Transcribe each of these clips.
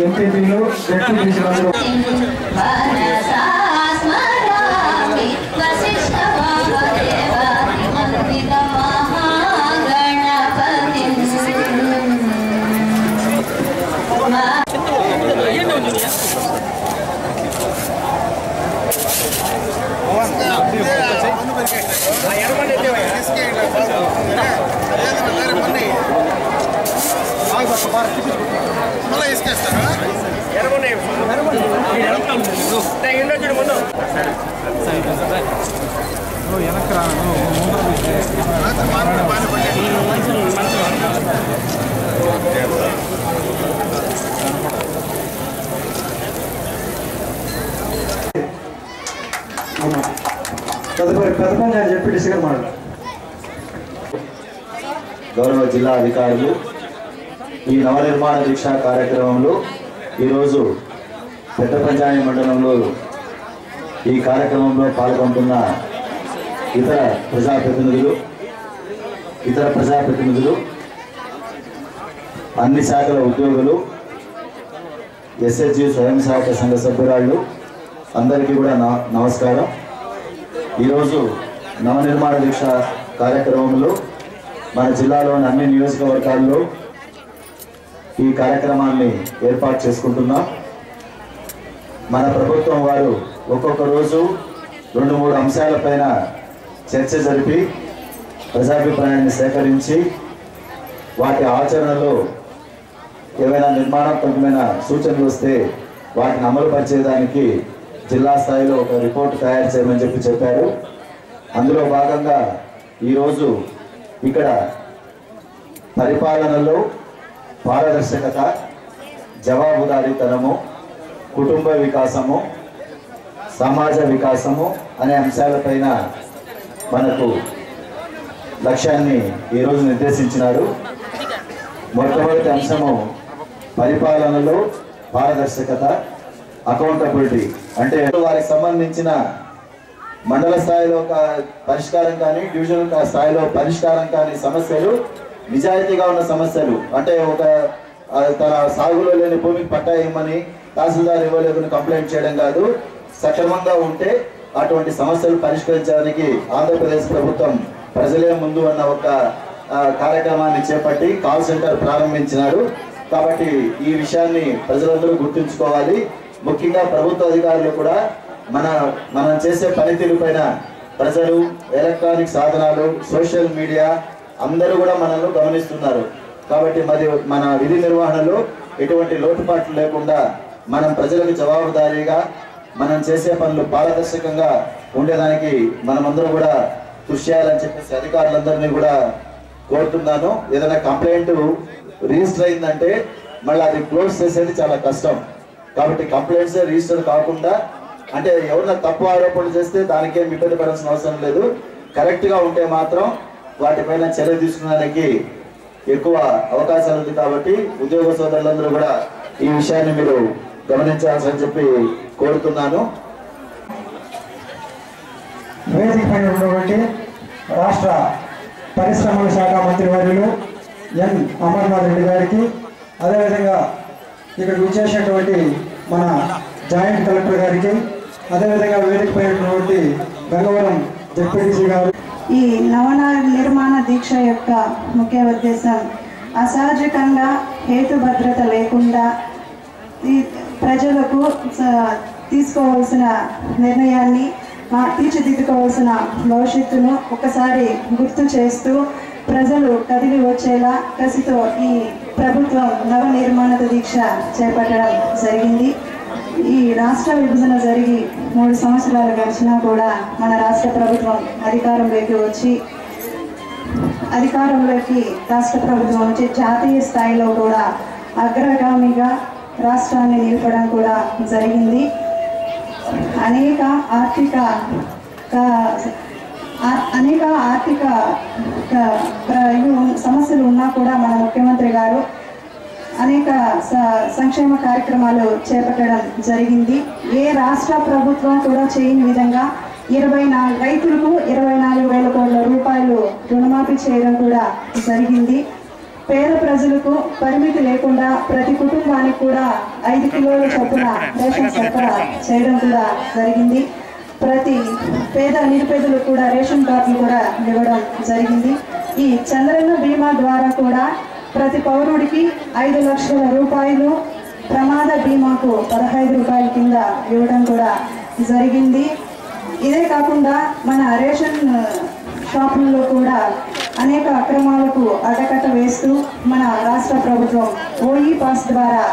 ఎంపీపీలు డిప్యూటీలు తదుపరి పెద్దపంచాయతీ జెడ్పీటీసీగా మాట్లాడారు. గౌరవ జిల్లా అధికారులు ఈ నవనిర్మాణ దీక్ష కార్యక్రమంలో ఈరోజు పెద్ద పంచాయతీ మండలంలో ఈ కార్యక్రమంలో పాల్గొంటున్న ఇతర ప్రజాప్రతినిధులు అన్ని శాఖల ఉద్యోగులు ఎస్హెచ్జి స్వయం సహాయక సంఘ సభ్యురాళ్ళు అందరికీ కూడా నమస్కారం. ఈరోజు నవనిర్మాణ దీక్ష కార్యక్రమంలో మన జిల్లాలోని అన్ని నియోజకవర్గాల్లో ఈ కార్యక్రమాన్ని ఏర్పాటు చేసుకుంటున్నాం. మన ప్రభుత్వం వారు ఒక్కొక్క రోజు 2-3 అంశాలపైన చర్చ జరిపి ప్రజాభిప్రాయాన్ని సేకరించి వాటి ఆచరణలో ఏవైనా నిర్మాణాత్మకమైన సూచనలు వస్తే వాటిని అమలు పరిచేదానికి జిల్లా స్థాయిలో ఒక రిపోర్ట్ తయారు చేయమని చెప్పారు. అందులో భాగంగా ఈరోజు ఇక్కడ పరిపాలనలో పారదర్శకత, జవాబుదారీతనము, కుటుంబ వికాసము, సమాజ వికాసము అనే అంశాలపైన మనకు లక్ష్యాన్ని ఈరోజు నిర్దేశించినారు. మొట్టమొదటి అంశము పరిపాలనలో పారదర్శకత, అకౌంటబిలిటీ. అంటే వారికి సంబంధించిన మండల స్థాయిలో పరిష్కారం కానీ డివిజనల్ స్థాయిలో పరిష్కారం కానీ సమస్యలు నిజాయితీగా ఉన్న సమస్యలు, అంటే ఒక తన సాగులో లేని భూమికి పట్టా ఇవ్వమని తహసీల్దార్ ఇవ్వలేదని కంప్లైంట్ చేయడం కాదు. సక్రమంగా ఉంటే అటువంటి సమస్యలు పరిష్కరించడానికి ఆంధ్రప్రదేశ్ ప్రభుత్వం ప్రజలే ముందు అన్న ఒక కార్యక్రమాన్ని చేపట్టి కాల్ సెంటర్ ప్రారంభించినారు. కాబట్టి ఈ విషయాన్ని ప్రజలందరూ గుర్తుంచుకోవాలి. ముఖ్యంగా ప్రభుత్వ అధికారులు కూడా మనం చేసే పనితీరు పైన ప్రజలు, ఎలక్ట్రానిక్ సాధనాలు, సోషల్ మీడియా అందరూ కూడా మనల్ని గమనిస్తున్నారు. కాబట్టి మన విధి నిర్వహణలో ఎటువంటి లోటుపాట్లు లేకుండా మనం ప్రజలకు జవాబుదారీగా మనం చేసే పనులు పారదర్శకంగా ఉండేదానికి మనమందరూ కూడా కృషి చేయాలని చెప్పేసి అధికారులందరినీ కూడా కోరుతున్నాను. ఏదైనా కంప్లైంట్ రిజిస్టర్ అయిందంటే మళ్ళీ అది క్లోజ్ చేసేది చాలా కష్టం. కాబట్టి కంప్లైంట్స్ రిజిస్టర్ కాకుండా, అంటే ఎవరైనా తప్పు ఆరోపణలు చేస్తే దానికేం ఇబ్బంది పడాల్సిన అవసరం లేదు. కరెక్ట్గా ఉంటే మాత్రం వాటిపైన చర్య తీసుకోవడానికి ఎక్కువ అవకాశాలు ఉంది. కాబట్టి ఉద్యోగ సోదరులందరూ కూడా ఈ విషయాన్ని మీరు గమనించాల్సి చెప్పి కోరుతున్నాను. వేదిక పైన ఉన్నటువంటి రాష్ట్ర పరిశ్రమల శాఖ మంత్రివర్యులు ఎన్ అమర్నాథ్ రెడ్డి గారికి, అదేవిధంగా ఇక్కడికి వచ్చేసినటువంటి మన జాయింట్ కలెక్టర్ గారికి, అదేవిధంగా వేదిక పైన ఉన్నటువంటి గంగవరం జెడ్పీటీసీ గారు. ఈ నవనిర్మాణ దీక్ష యొక్క ముఖ్య ఉద్దేశం అసహజకంగా హేతుభద్రత లేకుండా ప్రజలకు తీసుకోవాల్సిన నిర్ణయాన్ని, తీర్చిదిద్దుకోవాల్సిన భవిష్యత్తును ఒకసారి గుర్తు చేస్తూ ప్రజలు కదిలి వచ్చేలా కసితో ఈ ప్రభుత్వం నవనిర్మాణ దీక్ష చేపట్టడం జరిగింది. ఈ రాష్ట్ర విభజన జరిగి 3 సంవత్సరాలు గడిచినా కూడా మన రాష్ట్ర ప్రభుత్వం అధికారంలోకి రాష్ట్ర ప్రభుత్వం వచ్చి జాతీయ స్థాయిలో కూడా అగ్రగామిగా రాష్ట్రాన్ని నిలపడం కూడా జరిగింది. అనేక ఆర్థిక సమస్యలు ఉన్నా కూడా మన ముఖ్యమంత్రి గారు అనేక సంక్షేమ కార్యక్రమాలు చేపట్టడం జరిగింది. ఏ రాష్ట్ర ప్రభుత్వం కూడా చేయని విధంగా రైతులకు 24,000 కోట్ల రూపాయలు రుణమాఫీ చేయడం కూడా జరిగింది. పేద ప్రజలకు పరిమితి లేకుండా ప్రతి కుటుంబానికి కూడా 5 కిలోల చొప్పున రేషన్ సరఫరా చేయడం కూడా జరిగింది. ప్రతి పేద నిరుపేదలకు కూడా రేషన్ కార్డులు కూడా ఇవ్వడం జరిగింది. ఈ చంద్రన్న బీమా ద్వారా కూడా ప్రతి పౌరుడికి 5 లక్షల రూపాయలు, ప్రమాద బీమాకు 15 రూపాయల కింద ఇవ్వడం కూడా జరిగింది. ఇదే కాకుండా మన రేషన్ షాపుల్లో కూడా అనేక అక్రమాలకు అడ్డకట్ట వేస్తూ మన రాష్ట్ర ప్రభుత్వం ఓఈ పాస్ ద్వారా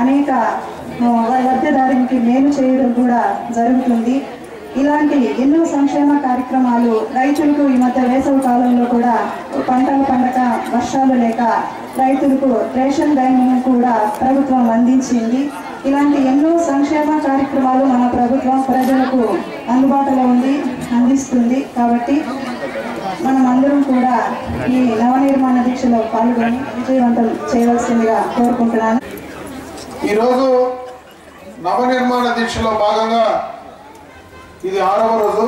అనేక లబ్ధిదారునికి మేలు చేయడం కూడా జరుగుతుంది. ఇలాంటి ఎన్నో సంక్షేమ కార్యక్రమాలు రైతులకు ఈ మధ్య వేసవి కాలంలో కూడా పంటలు పండక వర్షాలు లేక రైతులకు రేషన్ ధాన్యం కూడా ప్రభుత్వం అందించింది. ఇలాంటి ఎన్నో సంక్షేమ కార్యక్రమాలు మన ప్రభుత్వం ప్రజలకు అందుబాటులో అందిస్తుంది. కాబట్టి మనం అందరం కూడా ఈ నవనిర్మాణ దీక్షలో పాల్గొని విజయవంతం చేయవలసిందిగా కోరుకుంటున్నాను. ఈరోజు నవనిర్మాణ దీక్షలో భాగంగా ఇది 6వ రోజు.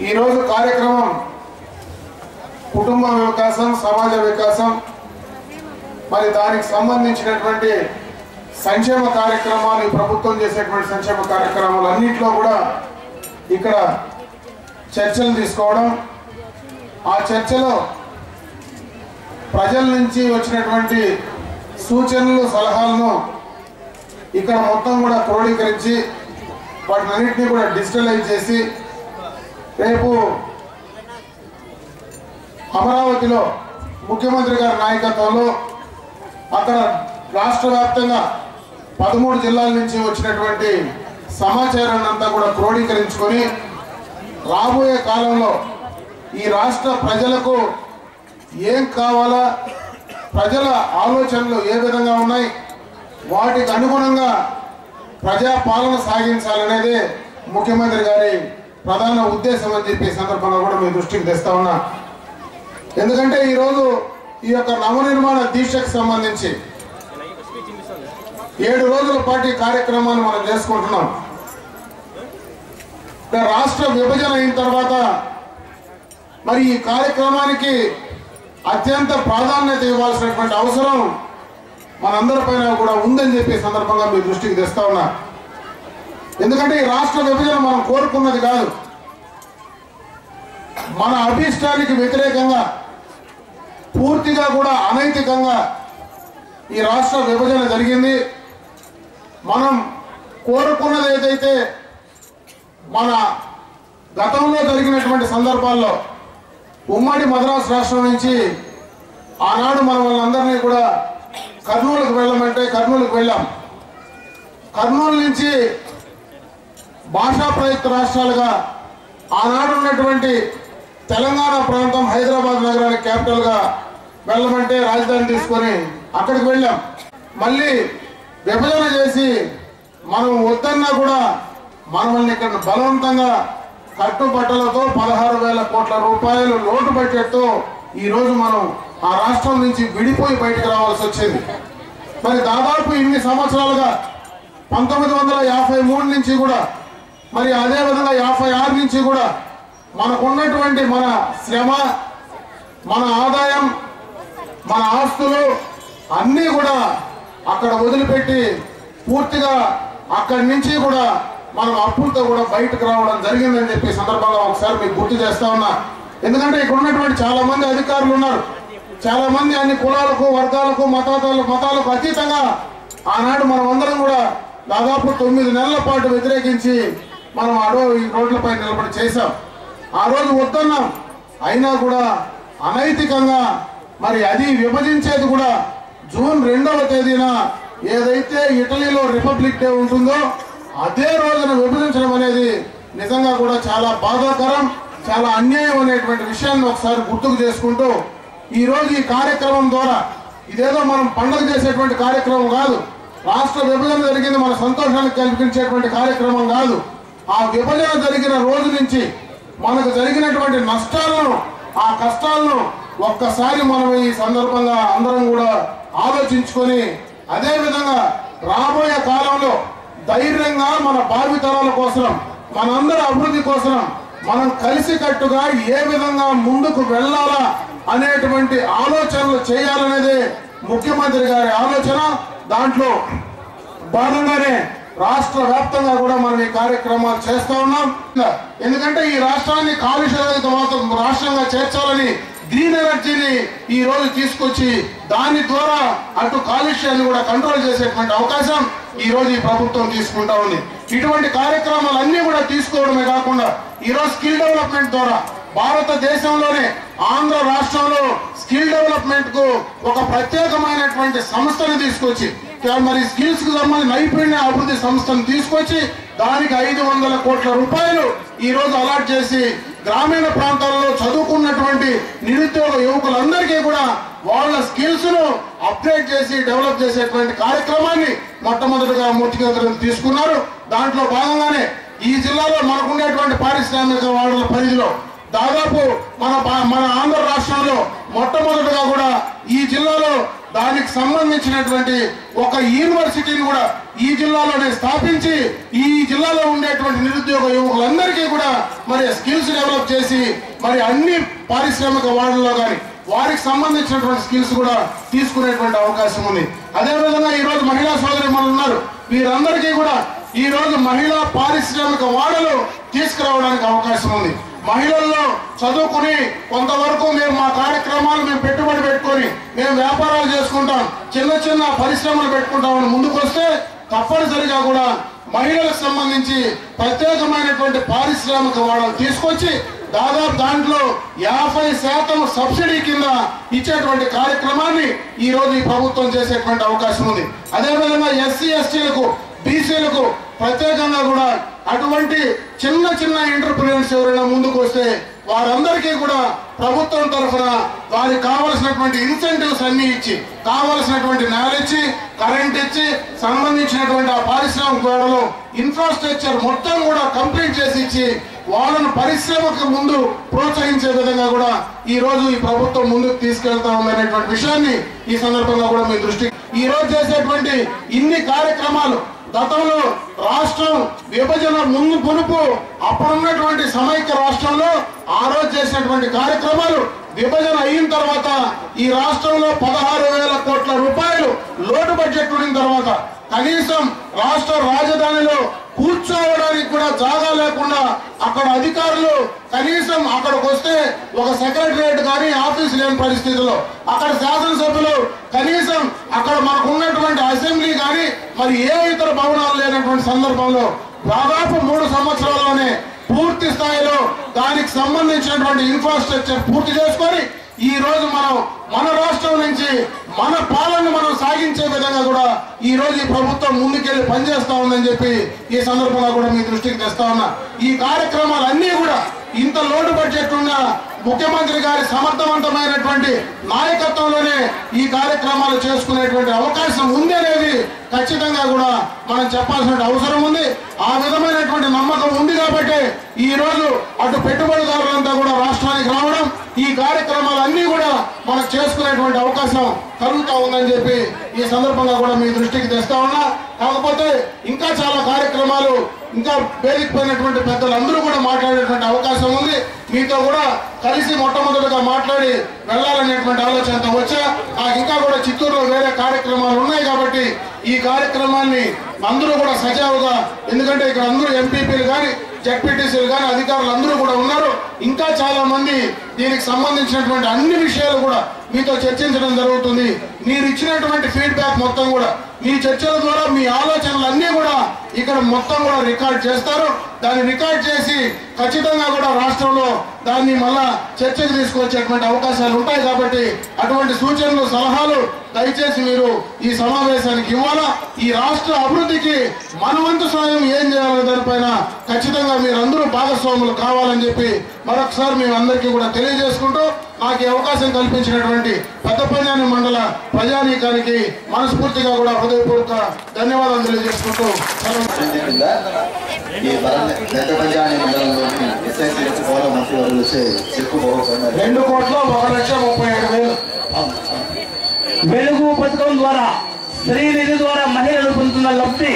ఈరోజు కార్యక్రమం కుటుంబ వికాసం, సమాజ వికాసం, మరి దానికి సంబంధించినటువంటి సంక్షేమ కార్యక్రమాలు, ప్రభుత్వం చేసేటువంటి సంక్షేమ కార్యక్రమాలు అన్నింటిలో కూడా ఇక్కడ చర్చలు తీసుకోవడం, ఆ చర్చలో ప్రజల నుంచి వచ్చినటువంటి సూచనలు, సలహాలను ఇక్కడ మొత్తం కూడా క్రోడీకరించి వాటినన్నింటినీ కూడా డిజిటలైజ్ చేసి రేపు అమరావతిలో ముఖ్యమంత్రి గారి నాయకత్వంలో అక్కడ రాష్ట్ర వ్యాప్తంగా 13 జిల్లాల నుంచి వచ్చినటువంటి సమాచారాన్ని అంతా కూడా క్రోడీకరించుకొని రాబోయే కాలంలో ఈ రాష్ట్ర ప్రజలకు ఏం కావాలా, ప్రజల ఆలోచనలు ఏ విధంగా ఉన్నాయి, వాటికి అనుగుణంగా ప్రజాపాలన సాగించాలనేదే ముఖ్యమంత్రి గారి ప్రధాన ఉద్దేశం అని చెప్పి సందర్భంగా కూడా మీ దృష్టికి తెస్తా ఉన్నా. ఎందుకంటే ఈరోజు ఈ యొక్క నవనిర్మాణ దీక్షకు సంబంధించి 7 రోజుల పాటు ఈ కార్యక్రమాన్ని మనం చేసుకుంటున్నాం. రాష్ట్ర విభజన అయిన తర్వాత మరి ఈ కార్యక్రమానికి అత్యంత ప్రాధాన్యత ఇవ్వాల్సినటువంటి అవసరం మనందరిపైన కూడా ఉందని చెప్పి సందర్భంగా మీ దృష్టికి తెస్తా ఉన్నా. ఎందుకంటే ఈ రాష్ట్ర విభజన మనం కోరుకున్నది కాదు, మన అభిష్టానికి వ్యతిరేకంగా పూర్తిగా కూడా అనైతికంగా ఈ రాష్ట్ర విభజన జరిగింది. మనం కోరుకున్నది ఏదైతే మన గతంలో జరిగినటువంటి సందర్భాల్లో ఉమ్మడి మద్రాసు రాష్ట్రం నుంచి ఆనాడు మన వాళ్ళందరినీ కూడా కర్నూలుకు వెళ్ళమంటే కర్నూలుకు వెళ్ళాం. కర్నూలు నుంచి భాషా ప్రయుక్త రాష్ట్రాలుగా ఆనాడు ఉన్నటువంటి తెలంగాణ ప్రాంతం హైదరాబాద్ నగరానికి క్యాపిటల్గా వెళ్ళమంటే రాజధాని తీసుకొని అక్కడికి వెళ్ళాం. మళ్ళీ విభజన చేసి మనం వద్దన్నా కూడా మనల్ని ఇక్కడ బలవంతంగా కట్టుబట్టలతో 16,000 కోట్ల రూపాయలు లోటు బడ్జెట్తో ఈరోజు మనం ఆ రాష్ట్రం నుంచి విడిపోయి బయటకు రావాల్సి వచ్చింది. మరి దాదాపు ఇన్ని సంవత్సరాలుగా 1953 నుంచి కూడా మరి అదేవిధంగా 56 నుంచి కూడా మనకున్నటువంటి మన శ్రమ, మన ఆదాయం, మన ఆస్తులు అన్నీ కూడా అక్కడ వదిలిపెట్టి పూర్తిగా అక్కడి నుంచి కూడా మనం అప్పులతో కూడా బయటకు రావడం జరిగిందని చెప్పి సందర్భంగా ఒకసారి మీకు గుర్తు చేస్తా ఉన్నా. ఎందుకంటే ఇక్కడ ఉన్నటువంటి చాలా మంది అధికారులు ఉన్నారు, చాలా మంది అన్ని కులాలకు, వర్గాలకు, మతాలకు అతీతంగా ఆనాడు మనం అందరం కూడా దాదాపు 9 నెలల పాటు వ్యతిరేకించి మనం ఈ రోడ్లపై నిలబడి చేశాం. ఆ రోజు వద్దన్నాం, అయినా కూడా అనైతికంగా మరి అది విభజించేది కూడా జూన్ 2వ తేదీన ఏదైతే ఇటలీలో రిపబ్లిక్ డే ఉంటుందో అదే రోజున విభజించడం అనేది నిజంగా కూడా చాలా బాధాకరం, చాలా అన్యాయం అనేటువంటి విషయాన్ని ఒకసారి గుర్తుకు చేసుకుంటూ ఈరోజు ఈ కార్యక్రమం ద్వారా ఇదేదో మనం పండుగ చేసేటువంటి కార్యక్రమం కాదు, రాష్ట్ర విభజన జరిగింది మన సంతోషానికి కల్పించేటువంటి కార్యక్రమం కాదు. ఆ విభజన జరిగిన రోజు నుంచి మనకు జరిగినటువంటి నష్టాలను, ఆ కష్టాలను ఒక్కసారి మనం ఈ సందర్భంగా అందరం కూడా ఆలోచించుకొని అదేవిధంగా రాబోయే కాలంలో ధైర్యంగా మన భావితరాల కోసం, మనందరి అభివృద్ధి కోసం మనం కలిసికట్టుగా ఏ విధంగా ముందుకు వెళ్ళాలా అనేటువంటి ఆలోచనలు చేయాలనేదే ముఖ్యమంత్రి గారి ఆలోచన. దాంట్లో భాగంగానే రాష్ట్ర వ్యాప్తంగా కూడా మనం ఈ కార్యక్రమాలు చేస్తా ఉన్నాం. ఎందుకంటే ఈ రాష్ట్రాన్ని కాలుష్య రహిత రాష్ట్రంగా చేర్చాలని గ్రీన్ ఎనర్జీని ఈ రోజు తీసుకొచ్చి దాని ద్వారా అటు కాలుష్యాన్ని కూడా కంట్రోల్ చేసేటువంటి అవకాశం ఈ రోజు ఈ ప్రభుత్వం తీసుకుంటా ఉంది. ఇటువంటి కార్యక్రమాలన్నీ కూడా తీసుకోవడమే కాకుండా ఈరోజు స్కిల్ డెవలప్మెంట్ ద్వారా భారతదేశంలోనే ఆంధ్ర రాష్ట్రంలో స్కిల్ డెవలప్మెంట్ కు ఒక ప్రత్యేకమైనటువంటి సంస్థను తీసుకొచ్చి మరి స్కిల్స్ కు సంబంధించిన నైపుణ్య అభివృద్ధి సంస్థను తీసుకొచ్చి దానికి 500 కోట్ల రూపాయలు ఈ రోజు అలాట్ చేసి గ్రామీణ ప్రాంతాల్లో చదువుకున్నటువంటి నిరుద్యోగ యువకులందరికీ కూడా వాళ్ళ స్కిల్స్ ను అప్డేట్ చేసి డెవలప్ చేసేటువంటి కార్యక్రమాన్ని మొట్టమొదటిగా ముఖ్యమంత్రి తీసుకున్నారు. దాంట్లో భాగంగానే ఈ జిల్లాలో మనకుండేటువంటి పారిశ్రామిక వాడల పరిధిలో దాదాపు మన ఆంధ్ర రాష్ట్రంలో మొట్టమొదటిగా కూడా ఈ జిల్లాలో దానికి సంబంధించినటువంటి ఒక యూనివర్సిటీని కూడా ఈ జిల్లాలోనే స్థాపించి ఈ జిల్లాలో ఉండేటువంటి నిరుద్యోగ యువకులందరికీ కూడా మరి స్కిల్స్ డెవలప్ చేసి మరి అన్ని పారిశ్రామిక వాడల్లో కానీ వారికి సంబంధించినటువంటి స్కిల్స్ కూడా తీసుకునేటువంటి అవకాశం ఉంది. అదేవిధంగా ఈ రోజు మహిళా సోదరిమణులు ఉన్నారు. వీరందరికీ కూడా ఈ రోజు మహిళా పారిశ్రామిక వాడలు తీసుకురావడానికి అవకాశం ఉంది. మహిళల్లో చదువుకుని కొంతవరకు మేము మా కార్యక్రమాలు మేము పెట్టుబడి పెట్టుకొని మేము వ్యాపారాలు చేసుకుంటాం, చిన్న చిన్న పరిశ్రమలు పెట్టుకుంటామని ముందుకు వస్తే తప్పనిసరిగా కూడా మహిళలకు సంబంధించి ప్రత్యేకమైనటువంటి పారిశ్రామిక వాడలు తీసుకొచ్చి దాదాపు దాంట్లో 50% సబ్సిడీ కింద ఇచ్చేటువంటి కార్యక్రమాన్ని ఈ రోజు ఈ ప్రభుత్వం చేసేటువంటి అవకాశం ఉంది. అదేవిధంగా ఎస్సీ ఎస్టీలకు బీసీలకు ప్రత్యేకంగా కూడా అటువంటి చిన్న చిన్న ఎంటర్ప్రెన్యూర్స్ ఎవరైనా ముందుకు వస్తే వారందరికీ కూడా ప్రభుత్వం తరఫున వారికి కావలసినటువంటి ఇన్సెంటివ్స్ అన్ని ఇచ్చి కావలసినటువంటి నేల ఇచ్చి కరెంట్ ఇచ్చి సంబంధించినటువంటి ఆ పారిశ్రామిక వాడలో ఇన్ఫ్రాస్ట్రక్చర్ మొత్తం కూడా కంప్లీట్ చేసి ఇచ్చి వాళ్ళను పరిశ్రమకు ముందు ప్రోత్సహించే విధంగా కూడా ఈ రోజు ఈ ప్రభుత్వం ముందుకు తీసుకెళ్తా ఉందనేటువంటి విషయాన్ని ఈ సందర్భంగా కూడా మీ దృష్టి ఈ రోజు చేసేటువంటి ఇన్ని కార్యక్రమాలు గతంలో రాష్ట్రం విభజన ముందు పునుపు అప్పుడున్నటువంటి సమైక్య రాష్ట్రంలో ఆ రోజు చేసినటువంటి కార్యక్రమాలు విభజన అయిన తర్వాత ఈ రాష్ట్రంలో 16,000 కోట్ల రూపాయలు లోటు బడ్జెట్ ఉన్న తర్వాత కనీసం రాష్ట్ర రాజధానిలో కూర్చోవడానికి కూడా జాగా లేకుండా అక్కడ అధికారులు కనీసం అక్కడికి వస్తే ఒక సెక్రటరియట్ కానీ ఆఫీస్ లేని పరిస్థితుల్లో అక్కడ శాసనసభ్యులు కనీసం అక్కడ మనకు ఉన్నటువంటి అసెంబ్లీ కానీ మరి ఏ ఇతర భవనాలు లేనటువంటి సందర్భంలో దాదాపు 3 సంవత్సరాల్లోనే పూర్తి స్థాయిలో దానికి సంబంధించినటువంటి ఇన్ఫ్రాస్ట్రక్చర్ పూర్తి చేసుకొని ఈ రోజు మనం మన రాష్ట్రం నుంచి మన పాలన మనం సాగించే విధంగా కూడా ఈ రోజు ఈ ప్రభుత్వం ముందుకెళ్లి పనిచేస్తా ఉందని చెప్పి ఈ సందర్భంగా కూడా మీ దృష్టికి తెస్తా ఉన్నా. ఈ కార్యక్రమాలన్నీ కూడా ఇంత లోటు బడ్జెట్ ఉన్న ముఖ్యమంత్రి గారి సమర్థవంతమైనటువంటి నాయకత్వంలోనే ఈ కార్యక్రమాలు చేసుకునేటువంటి అవకాశం ఉంది అనేది ఖచ్చితంగా కూడా మనం చెప్పాల్సిన అవసరం ఉంది. ఆ విధమైనటువంటి నమ్మకం ఉంది కాబట్టి ఈ రోజు అటు పెట్టుబడిదారులంతా కూడా రాష్ట్రానికి రావడం ఈ కార్యక్రమాలన్నీ కూడా మనకు చేసుకునేటువంటి అవకాశం కలుగుతా ఉందని చెప్పి ఈ సందర్భంగా కూడా మీ దృష్టికి తెస్తా ఉన్నా. కాకపోతే ఇంకా చాలా కార్యక్రమాలు ఇంకా వేదికపోయినటువంటి పెద్దలందరూ కూడా మాట్లాడేటువంటి అవకాశం ఉంది. మీతో కూడా కలిసి మొట్టమొదటిగా మాట్లాడి వెళ్ళాలనేటువంటి ఆలోచనతో వచ్చా. నాకు ఇంకా కూడా చిత్తూరులో వేరే కార్యక్రమాలు ఉన్నాయి కాబట్టి ఈ కార్యక్రమాన్ని అందరూ కూడా సజావుగా, ఎందుకంటే ఇక్కడ అందరూ ఎంపీపీలు కానీ జెడ్పీటీసీలు కానీ అధికారులు అందరూ కూడా ఉన్నారు. ఇంకా చాలా మంది దీనికి సంబంధించినటువంటి అన్ని విషయాలు కూడా మీతో చర్చించడం జరుగుతుంది. మీరు ఇచ్చినటువంటి ఫీడ్బ్యాక్ మొత్తం కూడా మీ చర్చల ద్వారా మీ ఆలోచనలు అన్నీ కూడా ఇక్కడ మొత్తం కూడా రికార్డ్ చేస్తారు. దాన్ని రికార్డ్ చేసి ఖచ్చితంగా కూడా రాష్ట్రంలో దాన్ని మళ్ళా చర్చకు తీసుకొచ్చేటువంటి అవకాశాలు ఉంటాయి. కాబట్టి అటువంటి సూచనలు సలహాలు దయచేసి మీరు ఈ సమావేశానికి ఇవ్వాలా. ఈ రాష్ట్ర అభివృద్ధికి మన వంతు సాయం ఏం చేయాలనే దానిపైన ఖచ్చితంగా మీరందరూ భాగస్వాములు కావాలని చెప్పి మరొకసారి మేము అందరికీ కూడా తెలియజేసుకుంటూ నాకు ఈ అవకాశం కల్పించినటువంటి పెద్దపంజాని మండల ప్రజానీకానికి మనస్ఫూర్తిగా కూడా హృదయపూర్వక ధన్యవాదాలు తెలియజేసుకుంటూ ఈ పెద్దపంజాని మండలంలోని ఎస్ఐసి పౌర మంత్రివర్యులు చెక్కు 2,01,37,000 వెలుగు పథకం ద్వారా స్త్రీ నిధి ద్వారా మహిళలు పొందుతున్న లబ్ధి